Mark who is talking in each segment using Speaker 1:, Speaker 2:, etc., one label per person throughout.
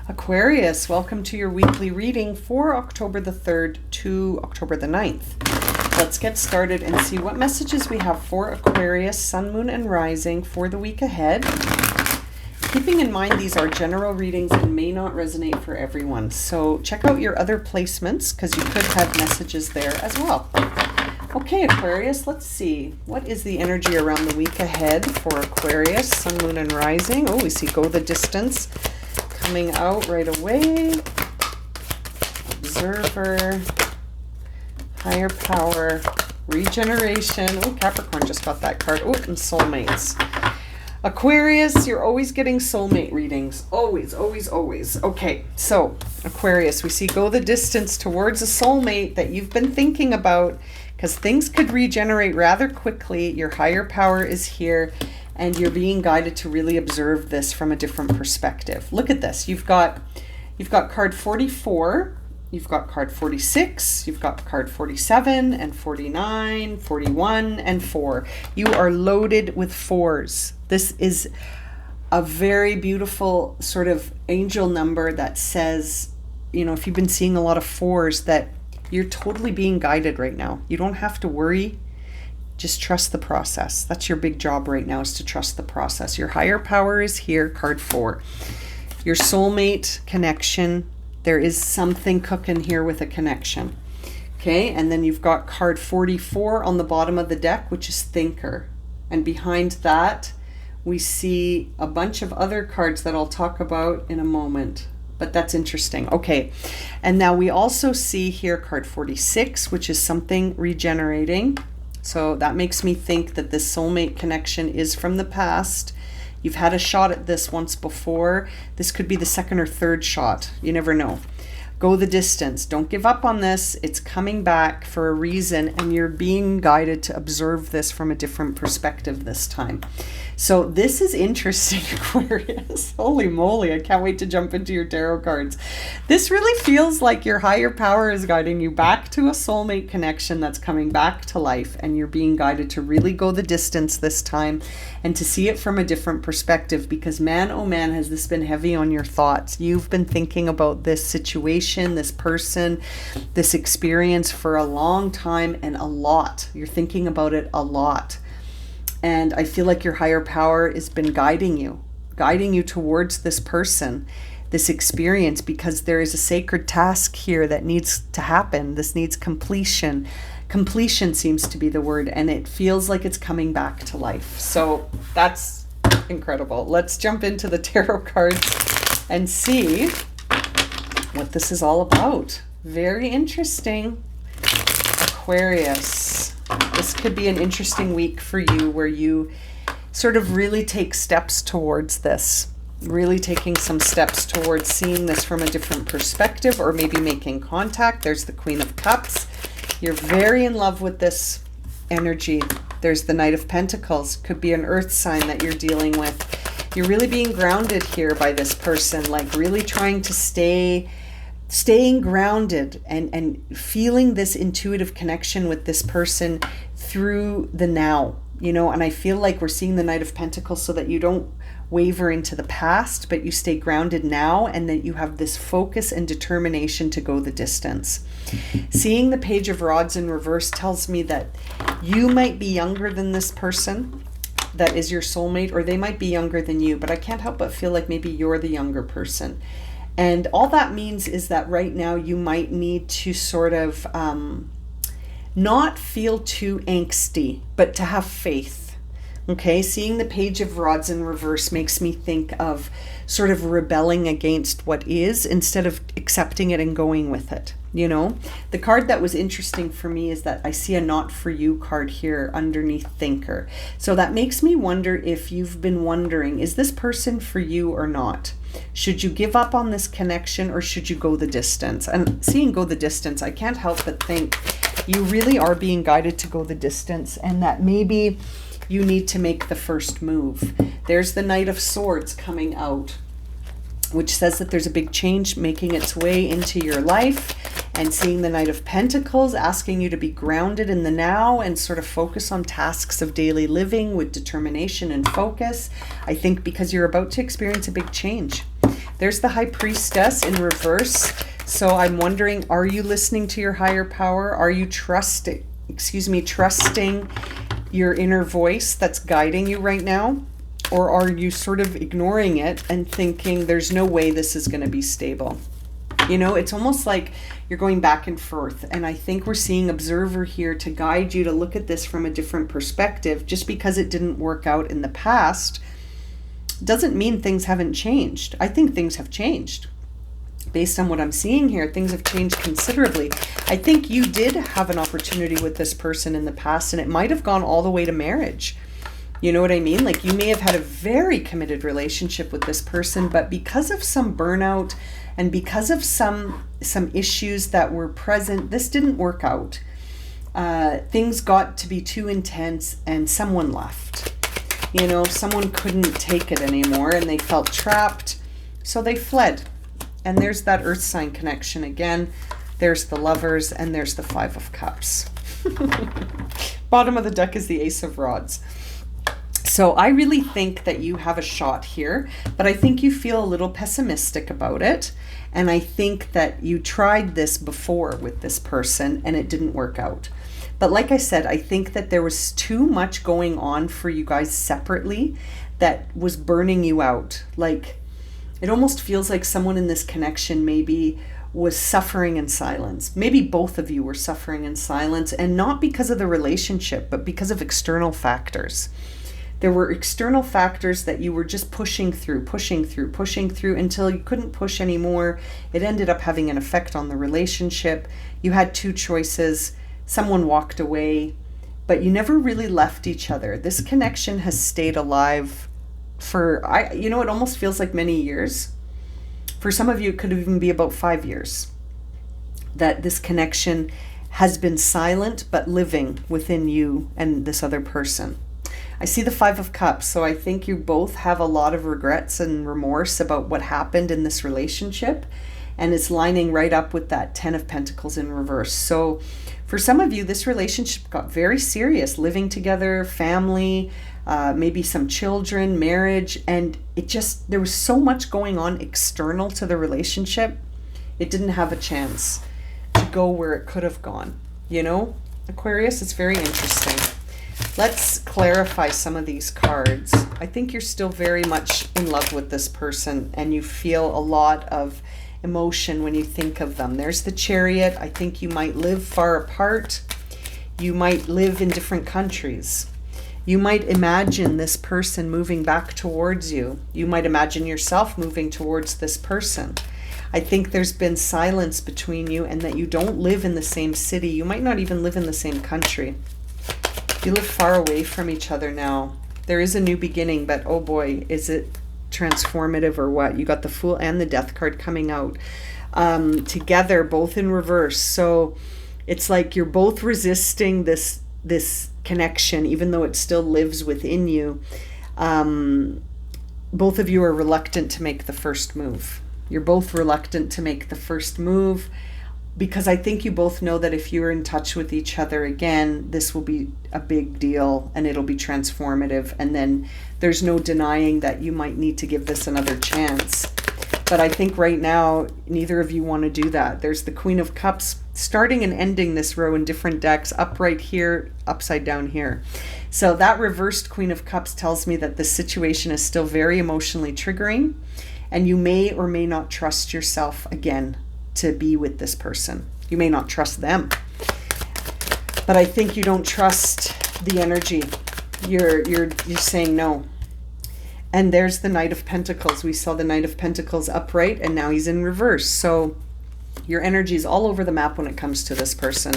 Speaker 1: Aquarius, welcome to your weekly reading for October the 3rd to October the 9th. Let's get started and see what messages we have for Aquarius, Sun, Moon, and Rising for the week ahead. Keeping in mind these are general readings and may not resonate for everyone. So check out your other placements because you could have messages there as well. Okay, Aquarius, let's see. What is the energy around the week ahead for Aquarius, Sun, Moon, and Rising? Oh, we see go the distance coming out right away. Observer, higher power, regeneration. Oh, Capricorn just got that card. Oh, and soulmates. Aquarius, you're always getting soulmate readings. Always, always, always. Okay, so Aquarius, we see go the distance towards a soulmate that you've been thinking about because things could regenerate rather quickly. Your higher power is here and you're being guided to really observe this from a different perspective. Look at this. You've got card 44, you've got card 46, you've got card 47 and 49, 41 and 4. You are loaded with fours. This is a very beautiful sort of angel number that says, you know, if you've been seeing a lot of fours, that you're totally being guided right now. You don't have to worry. Just trust the process. That's your big job right now, is to trust the process. Your higher power is here, card 4. Your soulmate connection. There is something cooking here with a connection. Okay, and then you've got card 44 on the bottom of the deck, which is thinker. And behind that, we see a bunch of other cards that I'll talk about in a moment. But that's interesting. Okay, and now we also see here card 46, which is something regenerating. So that makes me think that this soulmate connection is from the past. You've had a shot at this once before. This could be the second or third shot. You never know. Go the distance. Don't give up on this. It's coming back for a reason, and you're being guided to observe this from a different perspective this time. So this is interesting, Aquarius. Holy moly, I can't wait to jump into your tarot cards. This really feels like your higher power is guiding you back to a soulmate connection that's coming back to life, and you're being guided to really go the distance this time and to see it from a different perspective, because man, oh man, has this been heavy on your thoughts. You've been thinking about this situation, this person, this experience for a long time, and a lot. You're thinking about it a lot. And I feel like your higher power has been guiding you towards this person, this experience, because there is a sacred task here that needs to happen. This needs completion. Completion seems to be the word, and it feels like it's coming back to life. So that's incredible. Let's jump into the tarot cards and see what this is all about. Very interesting. Aquarius. This could be an interesting week for you where you sort of really take steps towards this, really taking some steps towards seeing this from a different perspective, or maybe making contact. There's the Queen of Cups. You're very in love with this energy. There's the Knight of Pentacles. Could be an earth sign that you're dealing with. You're really being grounded here by this person, like really trying to staying grounded and feeling this intuitive connection with this person through the now, you know. And I feel like we're seeing the Knight of Pentacles so that you don't waver into the past, but you stay grounded now, and that you have this focus and determination to go the distance. Seeing the Page of Rods in reverse tells me that you might be younger than this person that is your soulmate, or they might be younger than you, but I can't help but feel like maybe you're the younger person. And all that means is that right now you might need to sort of not feel too angsty, but to have faith. Okay, seeing the Page of Rods in reverse makes me think of sort of rebelling against what is instead of accepting it and going with it. You know, the card that was interesting for me is that I see a not for you card here underneath thinker. So that makes me wonder if you've been wondering, is this person for you or not? Should you give up on this connection, or should you go the distance? And seeing go the distance, I can't help but think you really are being guided to go the distance, and that maybe you need to make the first move. There's the Knight of Swords coming out, which says that there's a big change making its way into your life, and seeing the Knight of Pentacles asking you to be grounded in the now and sort of focus on tasks of daily living with determination and focus. I think because you're about to experience a big change. There's the High Priestess in reverse. So I'm wondering, are you listening to your higher power? Are you trusting your inner voice that's guiding you right now? Or are you sort of ignoring it and thinking there's no way this is going to be stable? You know, it's almost like you're going back and forth. And I think we're seeing Observer here to guide you to look at this from a different perspective. Just because it didn't work out in the past doesn't mean things haven't changed. I think things have changed. Based on what I'm seeing here, things have changed considerably. I think you did have an opportunity with this person in the past, and it might have gone all the way to marriage. You know what I mean? Like, you may have had a very committed relationship with this person, but because of some burnout and because of some issues that were present, this didn't work out. Things got to be too intense and someone left. You know, someone couldn't take it anymore and they felt trapped, so they fled. And there's that earth sign connection again. There's the Lovers and there's the Five of Cups. Bottom of the deck is the Ace of Rods. So I really think that you have a shot here, but I think you feel a little pessimistic about it. And I think that you tried this before with this person and it didn't work out. But like I said, I think that there was too much going on for you guys separately that was burning you out. Like, it almost feels like someone in this connection maybe was suffering in silence. Maybe both of you were suffering in silence, and not because of the relationship, but because of external factors. There were external factors that you were just pushing through until you couldn't push anymore. It ended up having an effect on the relationship. You had two choices. Someone walked away, but you never really left each other. This connection has stayed alive for, it almost feels like many years. For some of you, it could even be about 5 years that this connection has been silent but living within you and this other person. I see the Five of Cups, so I think you both have a lot of regrets and remorse about what happened in this relationship, and it's lining right up with that Ten of Pentacles in reverse. So for some of you, this relationship got very serious, living together, family, maybe some children, marriage, and there was so much going on external to the relationship, it didn't have a chance to go where it could have gone. You know, Aquarius, it's very interesting. Let's clarify some of these cards. I think you're still very much in love with this person and you feel a lot of emotion when you think of them. There's the Chariot. I think you might live far apart. You might live in different countries. You might imagine this person moving back towards you. You might imagine yourself moving towards this person. I think there's been silence between you and that you don't live in the same city. You might not even live in the same country. You live far away from each other now. There is a new beginning, but oh boy, is it transformative or what? You got the Fool and the Death card coming out together, both in reverse. So it's like you're both resisting this connection, even though it still lives within you. Both of you are reluctant to make the first move. You're both reluctant to make the first move because I think you both know that if you're in touch with each other again, this will be a big deal and it'll be transformative. And then there's no denying that you might need to give this another chance. But I think right now, neither of you want to do that. There's the Queen of Cups starting and ending this row in different decks, upright here, upside down here. So that reversed Queen of Cups tells me that this situation is still very emotionally triggering, and you may or may not trust yourself again to be with this person. You may not trust them, but I think you don't trust the energy. You're saying no. And there's the Knight of Pentacles. We saw the Knight of Pentacles upright and now he's in reverse. So your energy is all over the map when it comes to this person.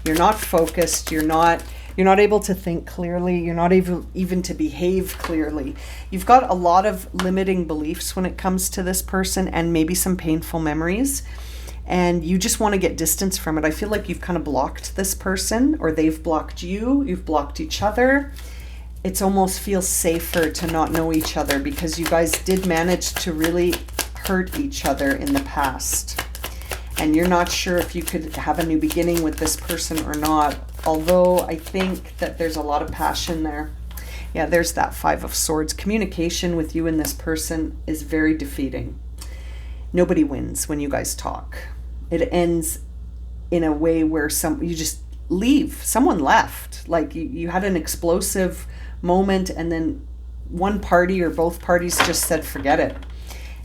Speaker 1: You're not focused. You're not able to think clearly. You're not even to behave clearly. You've got a lot of limiting beliefs when it comes to this person and maybe some painful memories. And you just want to get distance from it. I feel like you've kind of blocked this person, or they've blocked you. You've blocked each other. It almost feels safer to not know each other because you guys did manage to really hurt each other in the past. And you're not sure if you could have a new beginning with this person or not. Although I think that there's a lot of passion there. Yeah, there's that Five of Swords. Communication with you and this person is very defeating. nobody wins when you guys talk. It ends in a way where you just leave. Someone left. Like you had an explosive moment, and then one party or both parties just said, forget it.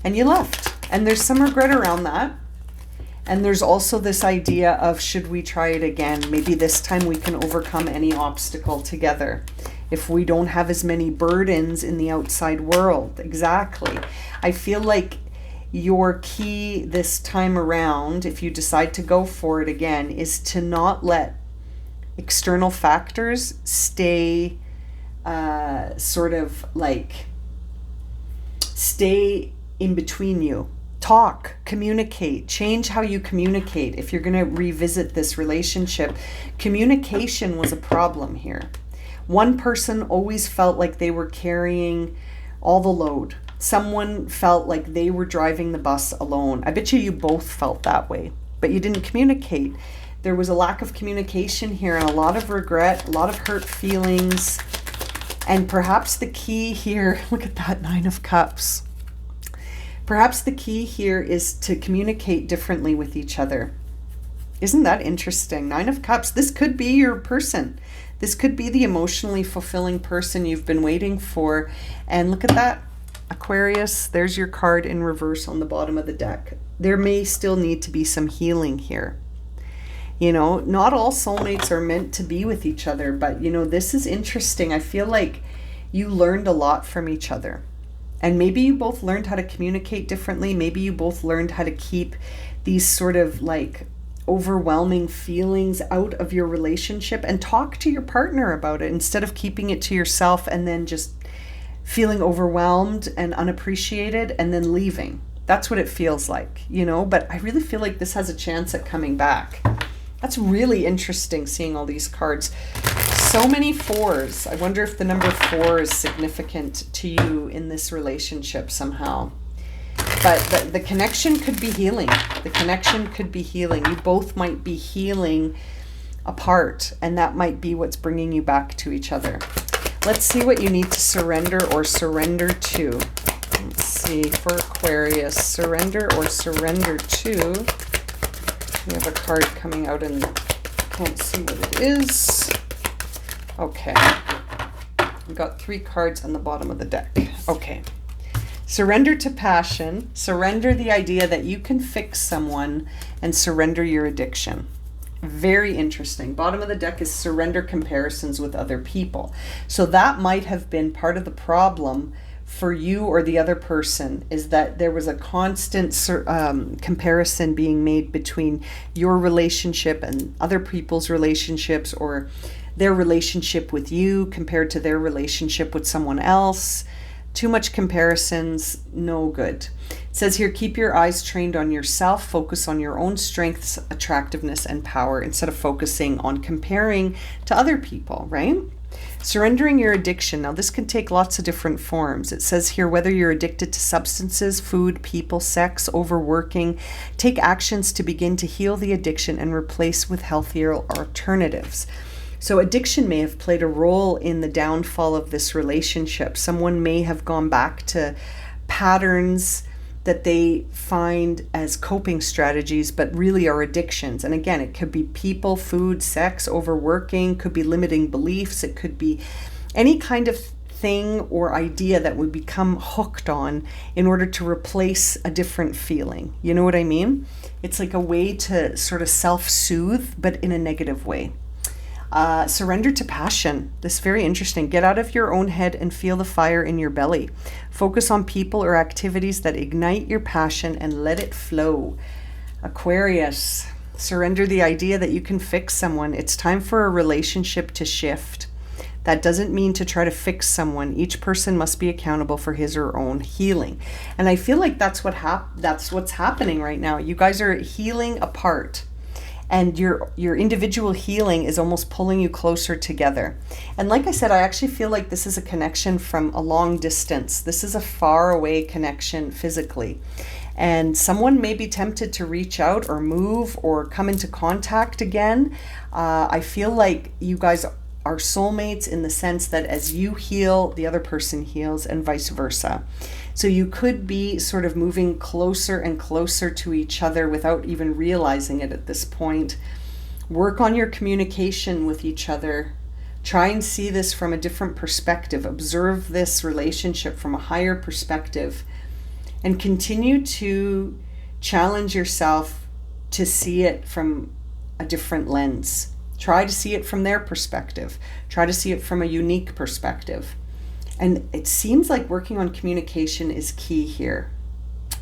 Speaker 1: And you left. And there's some regret around that. And there's also this idea of, should we try it again? Maybe this time we can overcome any obstacle together. If we don't have as many burdens in the outside world. Exactly. I feel like your key this time around, if you decide to go for it again, is to not let external factors stay stay in between you. Talk, communicate, change how you communicate. If you're going to revisit this relationship, communication was a problem here. One person always felt like they were carrying all the load. Someone felt like they were driving the bus alone. I bet you both felt that way, but you didn't communicate. There was a lack of communication here, and a lot of regret, a lot of hurt feelings. And perhaps the key here, look at that 9 of Cups. Perhaps the key here is to communicate differently with each other. Isn't that interesting? 9 of Cups. This could be your person. This could be the emotionally fulfilling person you've been waiting for. And look at that, Aquarius. There's your card in reverse on the bottom of the deck. There may still need to be some healing here. You know, not all soulmates are meant to be with each other, but you know, this is interesting. I feel like you learned a lot from each other. And maybe you both learned how to communicate differently. Maybe you both learned how to keep these sort of like overwhelming feelings out of your relationship and talk to your partner about it instead of keeping it to yourself and then just feeling overwhelmed and unappreciated and then leaving. That's what it feels like, you know, but I really feel like this has a chance at coming back. That's really interesting, seeing all these cards. So many 4s. I wonder if the number 4 is significant to you in this relationship somehow. But the connection could be healing. The connection could be healing. You both might be healing apart, and that might be what's bringing you back to each other. Let's see what you need to surrender or surrender to. Let's see, for Aquarius, surrender or surrender to. We have a card coming out and can't see what it is. Okay. We've got 3 cards on the bottom of the deck. Okay. Surrender to passion. Surrender the idea that you can fix someone, and surrender your addiction. Very interesting. Bottom of the deck is surrender comparisons with other people. So that might have been part of the problem for you or the other person, is that there was a constant comparison being made between your relationship and other people's relationships, or their relationship with you compared to their relationship with someone else. Too much comparisons, no good. It says here, keep your eyes trained on yourself, focus on your own strengths, attractiveness, and power instead of focusing on comparing to other people, right? Surrendering your addiction. Now, this can take lots of different forms. It says here, whether you're addicted to substances, food, people, sex, overworking, take actions to begin to heal the addiction and replace with healthier alternatives. So addiction may have played a role in the downfall of this relationship. Someone may have gone back to patterns that they find as coping strategies, but really are addictions. And again, it could be people, food, sex, overworking, could be limiting beliefs. It could be any kind of thing or idea that we become hooked on in order to replace a different feeling. You know what I mean? It's like a way to sort of self-soothe, but in a negative way. Surrender to passion. This is very interesting. Get out of your own head and feel the fire in your belly. Focus on people or activities that ignite your passion and let it flow. Aquarius, surrender the idea that you can fix someone. It's time for a relationship to shift. That doesn't mean to try to fix someone. Each person must be accountable for his or her own healing. And I feel like that's what's happening right now. You guys are healing apart. And your individual healing is almost pulling you closer together. And like I said, I actually feel like this is a connection from a long distance. This is a far away connection physically. And someone may be tempted to reach out or move or come into contact again. I feel like you guys are soulmates in the sense that as you heal, the other person heals, and vice versa. So you could be sort of moving closer and closer to each other without even realizing it at this point. Work on your communication with each other. Try and see this from a different perspective. Observe this relationship from a higher perspective, and continue to challenge yourself to see it from a different lens. Try to see it from their perspective. Try to see it from a unique perspective. And it seems like working on communication is key here.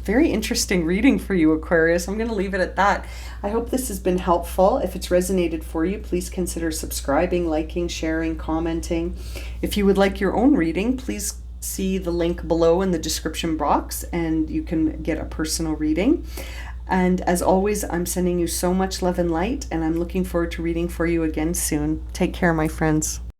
Speaker 1: Very interesting reading for you, Aquarius. I'm going to leave it at that. I hope this has been helpful. If it's resonated for you, please consider subscribing, liking, sharing, commenting. If you would like your own reading, please see the link below in the description box and you can get a personal reading. And as always, I'm sending you so much love and light, and I'm looking forward to reading for you again soon. Take care, my friends.